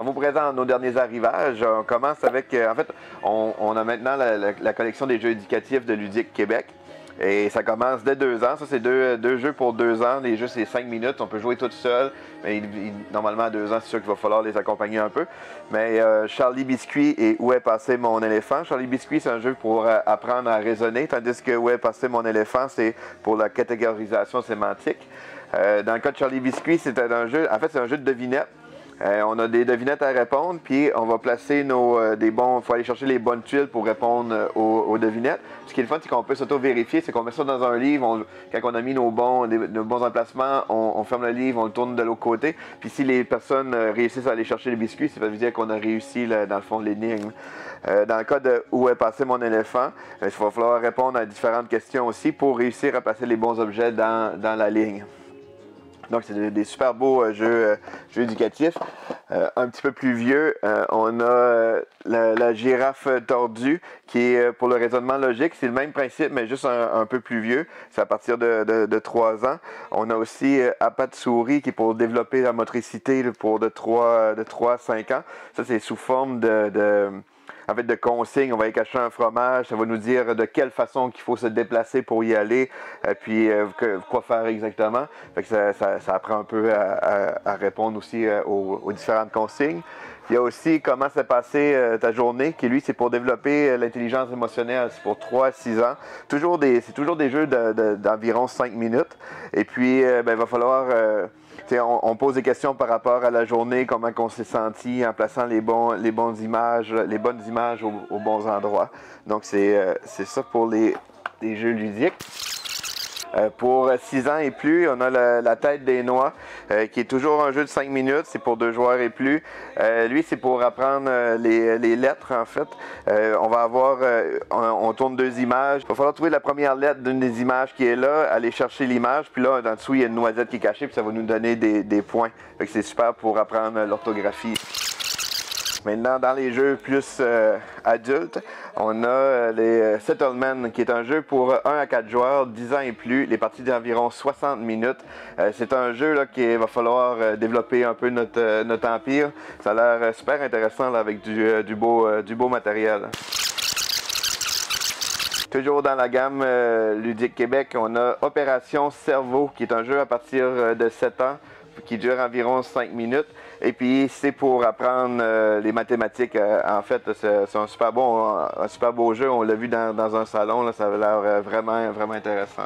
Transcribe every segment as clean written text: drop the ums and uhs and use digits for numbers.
On vous présente nos derniers arrivages. On commence avec, en fait, on a maintenant la collection des jeux éducatifs de Ludique Québec. Et ça commence dès 2 ans. Ça, c'est deux jeux pour 2 ans. Les jeux, c'est 5 minutes. On peut jouer tout seul. Mais normalement, à 2 ans, c'est sûr qu'il va falloir les accompagner un peu. Mais Charlie Biscuit et Où est passé mon éléphant? Charlie Biscuit, c'est un jeu pour apprendre à raisonner, tandis que Où est passé mon éléphant, c'est pour la catégorisation sémantique. Dans le cas de Charlie Biscuit, c'était un jeu, en fait, c'est un jeu de devinettes. On a des devinettes à répondre, puis on va placer il faut aller chercher les bonnes tuiles pour répondre aux devinettes. Ce qui est le fun, c'est qu'on peut s'auto-vérifier, c'est qu'on met ça dans un livre, quand on a mis nos bons emplacements, on ferme le livre, on le tourne de l'autre côté, puis si les personnes réussissent à aller chercher les biscuits, ça veut dire qu'on a réussi dans le fond l'énigme. Dans le cas de Où est passé mon éléphant, il va falloir répondre à différentes questions aussi pour réussir à placer les bons objets dans la ligne. Donc, c'est des super beaux jeux éducatifs. Un petit peu plus vieux, on a la girafe tordue, qui est pour le raisonnement logique. C'est le même principe, mais juste un peu plus vieux. C'est à partir de 3 ans. On a aussi à pattes souris, qui est pour développer la motricité pour de 3 à 5 ans. Ça, c'est sous forme de consignes. On va y cacher un fromage, ça va nous dire de quelle façon qu'il faut se déplacer pour y aller, puis quoi faire exactement. Fait que ça apprend un peu à répondre aussi aux différentes consignes. Il y a aussi comment s'est passée ta journée, qui lui, c'est pour développer l'intelligence émotionnelle. C'est pour 3 à 6 ans. C'est toujours des jeux d'environ 5 minutes. Et puis, il va falloir... on pose des questions par rapport à la journée, comment on s'est senti en plaçant les bonnes images aux bons endroits. Donc, c'est ça pour les jeux ludiques. Pour 6 ans et plus, on a la tête des noix, qui est toujours un jeu de 5 minutes. C'est pour 2 joueurs et plus. Lui, c'est pour apprendre les lettres, en fait. On tourne 2 images. Il va falloir trouver la première lettre d'une des images qui est là, aller chercher l'image. Puis là, en dessous, il y a une noisette qui est cachée, puis ça va nous donner des points. Fait que c'est super pour apprendre l'orthographie. Maintenant, dans les jeux plus adultes, on a les Settlement, qui est un jeu pour 1 à 4 joueurs, 10 ans et plus, les parties d'environ 60 minutes. C'est un jeu là, qu'il va falloir développer un peu notre empire. Ça a l'air super intéressant là, avec du beau matériel. Toujours dans la gamme Ludique Québec, on a Opération Cerveau, qui est un jeu à partir de 7 ans, qui dure environ 5 minutes. Et puis, c'est pour apprendre les mathématiques. En fait, c'est un super beau jeu. On l'a vu dans un salon. Là, ça avait l'air vraiment, vraiment intéressant.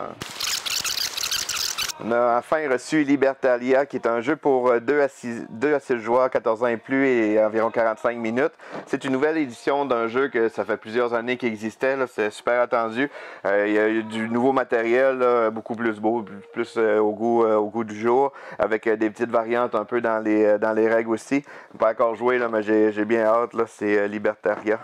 On a enfin reçu Libertalia, qui est un jeu pour 2 à 6 joueurs, 14 ans et plus, et environ 45 minutes. C'est une nouvelle édition d'un jeu que ça fait plusieurs années qu'il existait. C'est super attendu. Il y a eu du nouveau matériel, là, beaucoup plus beau, plus au goût du jour, avec des petites variantes un peu dans les règles aussi. Pas encore joué, là, mais j'ai bien hâte. C'est Libertaria.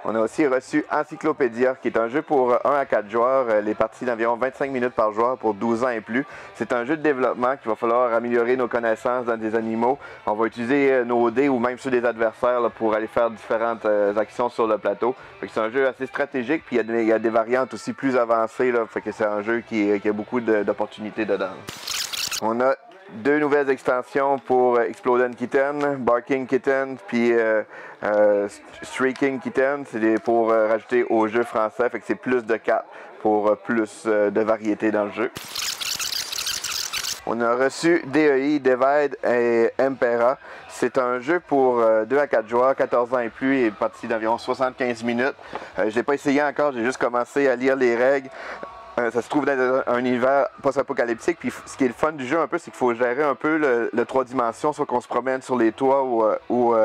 On a aussi reçu Encyclopédia, qui est un jeu pour 1 à 4 joueurs, les parties d'environ 25 minutes par joueur pour 12 ans et plus. C'est un jeu de développement qu'il va falloir améliorer nos connaissances dans des animaux. On va utiliser nos dés ou même ceux des adversaires là, pour aller faire différentes actions sur le plateau. C'est un jeu assez stratégique, puis il y a des variantes aussi plus avancées. Là, fait que c'est un jeu qui a beaucoup d'opportunités dedans. On a 2 nouvelles extensions pour Exploding Kitten, Barking Kitten, puis Streaking Kitten. C'est pour rajouter au jeu français, fait que c'est plus de cartes pour plus de variété dans le jeu. On a reçu DEI, Divide et Impera. C'est un jeu pour 2 à 4 joueurs, 14 ans et plus, et partie d'environ 75 minutes. Je ne l'ai pas essayé encore, j'ai juste commencé à lire les règles. Ça se trouve dans un univers post-apocalyptique. Puis ce qui est le fun du jeu un peu, c'est qu'il faut gérer un peu le 3 dimensions, soit qu'on se promène sur les toits ou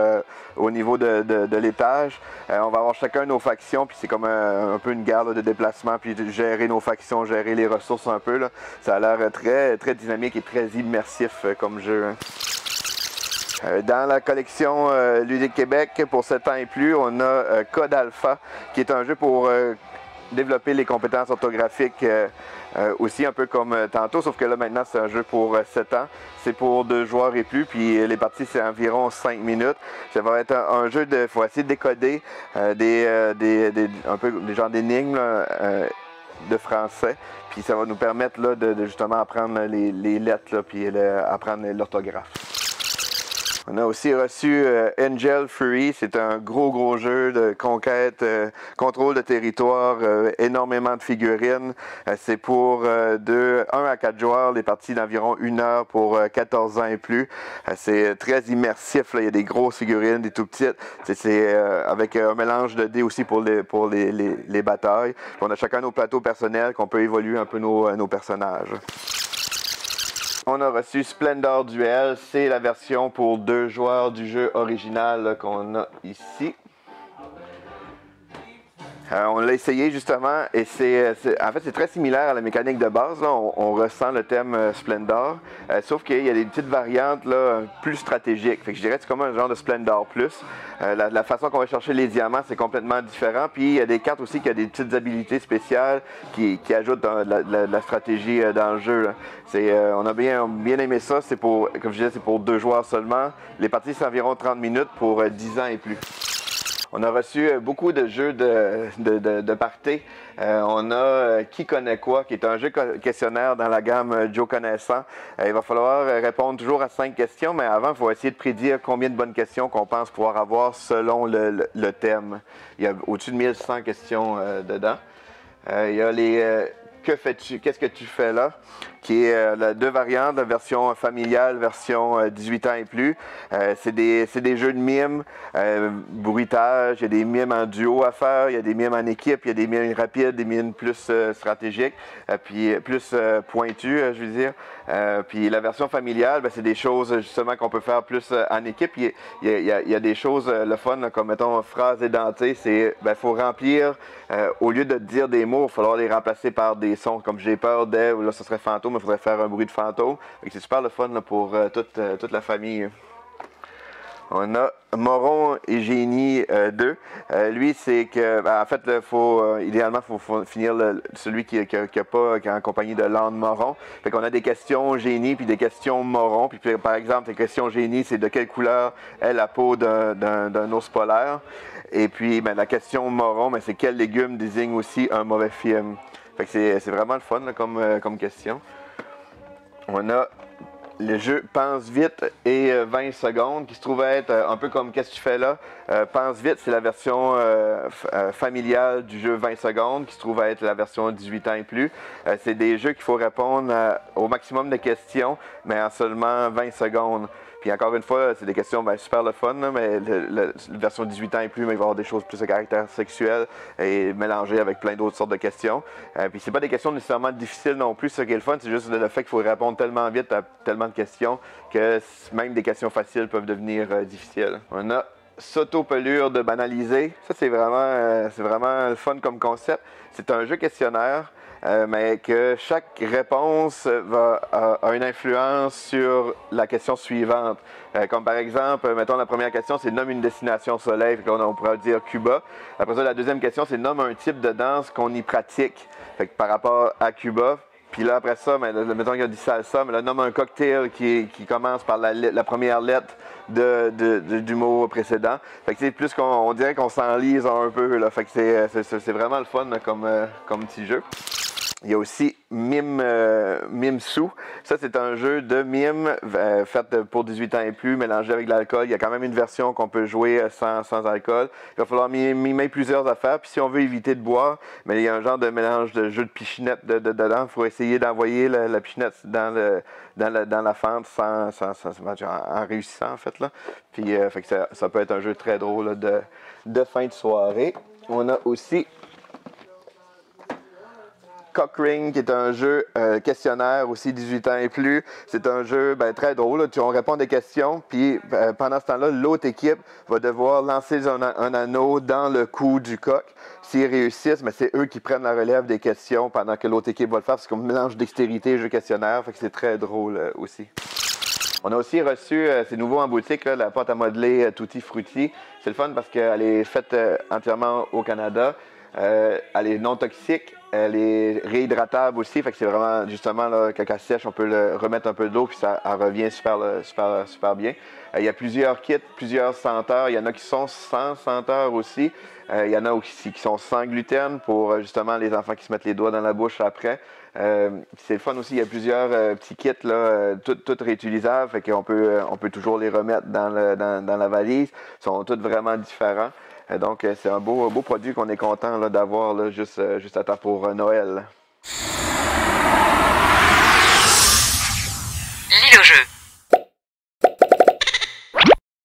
au niveau de l'étage. On va avoir chacun nos factions, puis c'est comme un peu une guerre là, de déplacement, puis gérer nos factions, gérer les ressources un peu. Là. Ça a l'air très, très dynamique et très immersif comme jeu. Hein. Dans la collection Ludique Québec, pour 7 ans et plus, on a Code Alpha, qui est un jeu pour développer les compétences orthographiques aussi un peu comme tantôt, sauf que là maintenant c'est un jeu pour 7 ans. C'est pour 2 joueurs et plus, puis les parties c'est environ 5 minutes. Ça va être un jeu de, faut essayer de décoder un peu des genres d'énigmes de français, puis ça va nous permettre là, de justement apprendre les lettres, là, puis apprendre l'orthographe. On a aussi reçu Angel Fury, c'est un gros jeu de conquête, contrôle de territoire, énormément de figurines. C'est pour 1 à 4 joueurs, les parties d'environ 1 heure pour 14 ans et plus. C'est très immersif, là. Il y a des grosses figurines, des tout petites. C'est avec un mélange de dés aussi pour les batailles. Puis on a chacun nos plateaux personnels qu'on peut évoluer un peu nos personnages. On a reçu Splendor Duel, c'est la version pour 2 joueurs du jeu original qu'on a ici. On l'a essayé justement et en fait c'est très similaire à la mécanique de base. Là. On ressent le thème Splendor, sauf qu'il y a des petites variantes là, plus stratégiques. Fait que je dirais que c'est comme un genre de Splendor plus. La façon qu'on va chercher les diamants c'est complètement différent. Puis il y a des cartes aussi qui ont des petites habilités spéciales qui ajoutent de la stratégie dans le jeu. On a bien aimé ça. C'est pour, comme je disais, c'est pour 2 joueurs seulement. Les parties c'est environ 30 minutes pour 10 ans et plus. On a reçu beaucoup de jeux de party. On a Qui connaît quoi, qui est un jeu questionnaire dans la gamme Joe Connaissant. Il va falloir répondre toujours à 5 questions, mais avant, il faut essayer de prédire combien de bonnes questions qu'on pense pouvoir avoir selon le thème. Il y a au-dessus de 1100 questions dedans. Il y a les Que fais-tu, qu'est-ce que tu fais là, qui est la 2 variantes, la version familiale, version 18 ans et plus. C'est des jeux de mimes, bruitage, il y a des mimes en duo à faire, il y a des mimes en équipe, il y a des mimes rapides, des mimes plus stratégiques, puis plus pointues, je veux dire. Puis la version familiale, c'est des choses justement qu'on peut faire plus en équipe. Il y a des choses, le fun, là, comme mettons phrases édentées, c'est faut remplir, au lieu de dire des mots, il va falloir les remplacer par des sons, comme j'ai peur de, ou là ce serait fantôme, il faudrait faire un bruit de fantôme. C'est super le fun là, pour toute la famille. On a Moron et Génie 2. Lui, c'est que, en fait, idéalement, il faut finir celui qui est en compagnie de l'âne Moron. Fait qu'on a des questions Génie puis des questions Moron. Puis, par exemple, les questions Génie, c'est de quelle couleur est la peau d'un ours polaire. Et puis, la question Moron, c'est quel légume désigne aussi un mauvais film. Fait que c'est vraiment le fun là, comme question. On a le jeu Pense vite et 20 secondes qui se trouve être un peu comme Qu'est-ce que tu fais là? Pense vite, c'est la version familiale du jeu 20 secondes qui se trouve être la version 18 ans et plus. C'est des jeux qu'il faut répondre au maximum de questions, mais en seulement 20 secondes. Puis encore une fois, c'est des questions super le fun, là, mais la version 18 ans et plus, il va y avoir des choses plus de caractère sexuel et mélangées avec plein d'autres sortes de questions. Puis c'est pas des questions nécessairement difficiles non plus, ce qui est le fun, c'est juste le fait qu'il faut répondre tellement vite à tellement de questions que même des questions faciles peuvent devenir difficiles. On a S'auto-pelure de banaliser. Ça, c'est vraiment le fun comme concept. C'est un jeu questionnaire. Mais que chaque réponse a une influence sur la question suivante. Comme par exemple, mettons la première question, c'est nomme une destination soleil, on pourrait dire Cuba. Après ça, la deuxième question, c'est nomme un type de danse qu'on y pratique, fait que par rapport à Cuba. Puis là, après ça, mettons qu'il a dit salsa, mais là, nomme un cocktail qui commence par la première lettre du mot précédent. Fait que c'est plus qu'on dirait qu'on s'enlise un peu, là. Fait que c'est vraiment le fun là, comme petit jeu. Il y a aussi Mime Sous. Ça, c'est un jeu de mime fait pour 18 ans et plus, mélangé avec de l'alcool. Il y a quand même une version qu'on peut jouer sans alcool. Il va falloir mimer plusieurs affaires. Puis si on veut éviter de boire, mais il y a un genre de mélange de jeu de pichinette dedans. Il faut essayer d'envoyer la pichinette dans la fente en réussissant, en fait. Là. Puis fait que ça peut être un jeu très drôle là, de fin de soirée. On a aussi Cockring, qui est un jeu questionnaire, aussi 18 ans et plus. C'est un jeu très drôle. Là. On répond des questions, puis pendant ce temps-là, l'autre équipe va devoir lancer un anneau dans le cou du coq. S'ils réussissent, c'est eux qui prennent la relève des questions pendant que l'autre équipe va le faire. C'est comme un mélange dextérité et jeu questionnaire, fait que c'est très drôle aussi. On a aussi reçu, c'est nouveau en boutique, là, la pâte à modeler Tutti Frutti. C'est le fun parce qu'elle est faite entièrement au Canada. Elle est non toxique, elle est réhydratable aussi, fait que c'est vraiment, justement, là, quand elle sèche, on peut le remettre un peu d'eau, puis ça elle revient super bien. Il y a plusieurs kits, plusieurs senteurs, il y en a qui sont sans senteur aussi. Il y en a aussi qui sont sans gluten pour justement les enfants qui se mettent les doigts dans la bouche après. C'est le fun aussi, il y a plusieurs petits kits là, tout réutilisables, fait qu'on peut, on peut toujours les remettre dans la valise. Ils sont tous vraiment différents. Donc c'est un beau produit qu'on est content là, d'avoir là, juste à temps pour Noël. L'île au jeu.